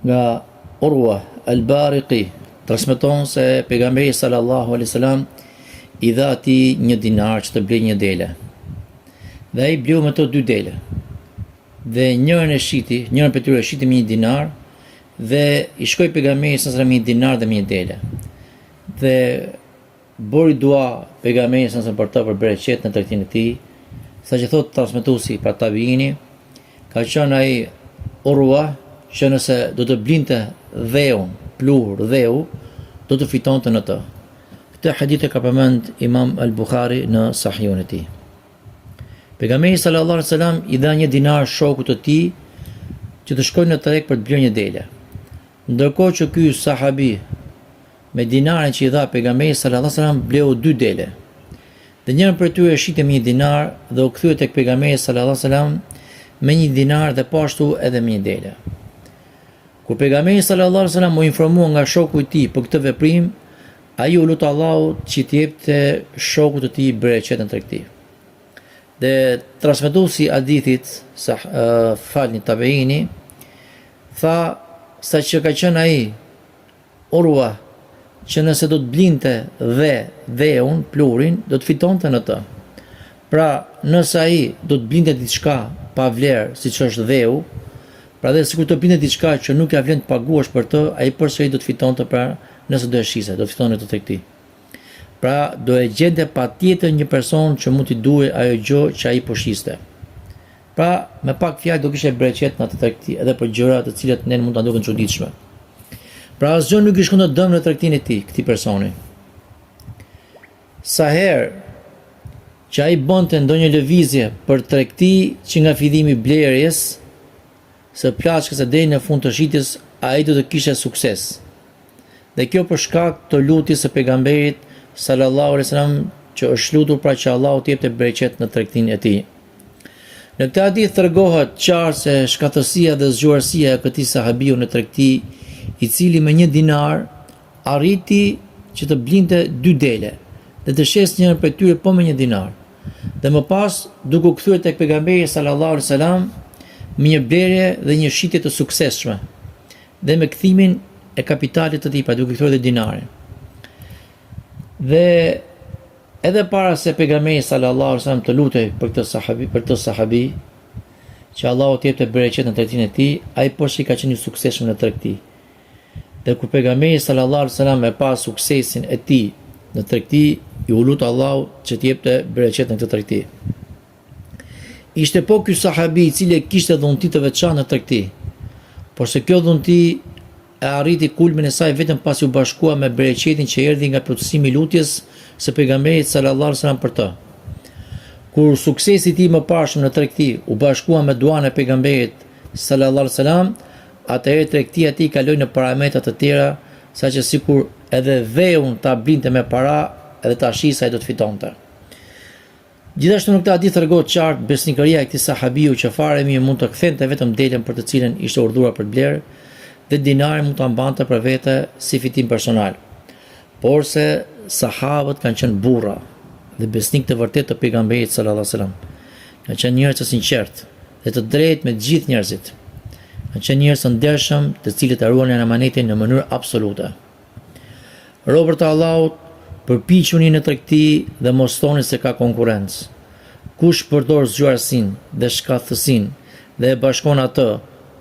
nga Urwa al-Bariqi, transmeton se pejgamberi sallallahu alaihi wasallam i dha atij një dinar që të blej një dele. Dhe ai bleu me to 2 dele. Dhe njërën për tyre e shiti me 1 dinar dhe i shkoi pejgamberi sallallahu alaihi wasallam 1 dinar dhe me 1 dele. Dhe bori dua pejgamberi sallallahu alaihi wasallam për të për bereqet në tregtinë e tij, saqë thot transmetuesi pra tabiini, ka qenë ai Urwa që nëse do të blinte dheun, dheu, do të fitonte në të. Këtë hadith e ka përmend Imam al-Bukhari në Sahihun e tij. Pejgamberi sallallahu alaihi wasallam i dha 1 dinar shokut të tij që të shkojnë në treg për të blerë një dele. Ndërkohë që ky sahabi me dinarin që i dha pejgamberi sallallahu alaihi wasallam bleu 2 dele. Dhe njërin prej tyre e shiti me 1 dinar dhe u kthye tek pejgamberi sallallahu alaihi wasallam me 1 dinar dhe po ashtu edhe me 1 dele. Kur pejgamberi sallallahu alaihi wasallam u informua nga shoku i tij për këtë veprim, ai u lut Allahut që t'i jepte shokut të tij bereqet në tregti. Dhe transmetuesi i hadithit falni tabeini tha saqë ka qenë ai Urwa që nëse do të blinte dheun, plurin, do të fitonte në të. Pra, nëse ai do të blinte diçka pa vlerë, siç është dheu, pra dhe sikur të blinte diçka që nuk ja vlen të paguash për të, ai përsëri do të fitonte, pra nëse do e shise, do të fitonte të tregti. Pra, do e gjente patjetër një person që mund t'i duhej ajo gjë që ai po shiste. Pra, me pak fjalë do kishte bereqet në atë tregti, edhe për gjëra të cilat ne mund ta duken çuditshme. Pra asgjë nuk i shkon të dëm në tregtinë e tij, këtij personi. Sa herë që ai bënte ndonjë lëvizje për tregti që nga fillimi i blerjes së plaçkës deri në fund të shitjes, ai do të kishte sukses. Dhe kjo për shkak të lutjes së pejgamberit sallallahu alaihi wasallam që është lutur pra që Allahu t'i jepte bereqet në tregtinë e tij. Në këtë hadith tregohet qartë se shkatërsia dhe zgjuarësia e këtij sahabiu në tregti, i cili me 1 dinar arriti që të blinte 2 dele dhe të shes njërin prej tyre po me 1 dinar. Dhe më pas duke u kthyer tek pejgamberi sallallahu alaihi wasallam me një blerje dhe një shitje të suksesshme dhe me kthimin e kapitalit të tij, pa duke kthyer dhe dinarin. Dhe edhe para se pejgamberi sallallahu alaihi wasallam të lutej për këtë sahabi, që Allahu t'i jepte bereqet në tregtinë e tij, ai poshtë ka qenë i suksesshëm në tregti. Dhe kur pejgamberi sallallahu alaihi wasallam e pa suksesin e tij në tregti, i u lut Allahu që t'i jepte bereqet në këtë tregti. Ishte po ky sahabi i cili kishte dhunti të veçantë në tregti, por se kjo dhunti e arriti kulmin e saj vetëm pasi u bashkua me bereqetin që erdhi nga plotësimi i lutjes së pejgamberit sallallahu alaihi wasallam për të. Kur suksesi i tij më parshëm në tregti u bashkua me duan e pejgamberit sallallahu alaihi wasallam, atëherë tregtia e tij kaloi në parametra të tjera, saqë sikur edhe dheun ta blinte me para, edhe ta shisa ai do të fitonte. Gjithashtu në këtë hadith tregohet qartë besnikëria e këtij sahabiu që fare mirë mund të kthente vetëm delen për të cilën ishte urdhëruar për të blerë, dhe dinarin mund ta mbante për vete si fitim personal. Por se sahabët kanë qenë burra dhe besnik të vërtet të pejgamberit sallallahu alaihi wasallam. Kanë qenë njerëz të sinqertë dhe të drejtë me të gjithë njerëzit. Kanë qenë njerëz të ndershëm, të cilët e ruanin amanetin në mënyrë absolute. Robërt e Allahut, përpiquni në tregti dhe mos thoni se ka konkurrencë. Kush përdor zgjuarsinë dhe shkathësinë dhe e bashkon atë,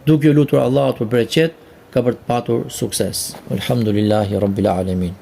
duke lutur Allahut për bereqet, ka për të patur sukses. Alhamdulillahi rabbil alamin.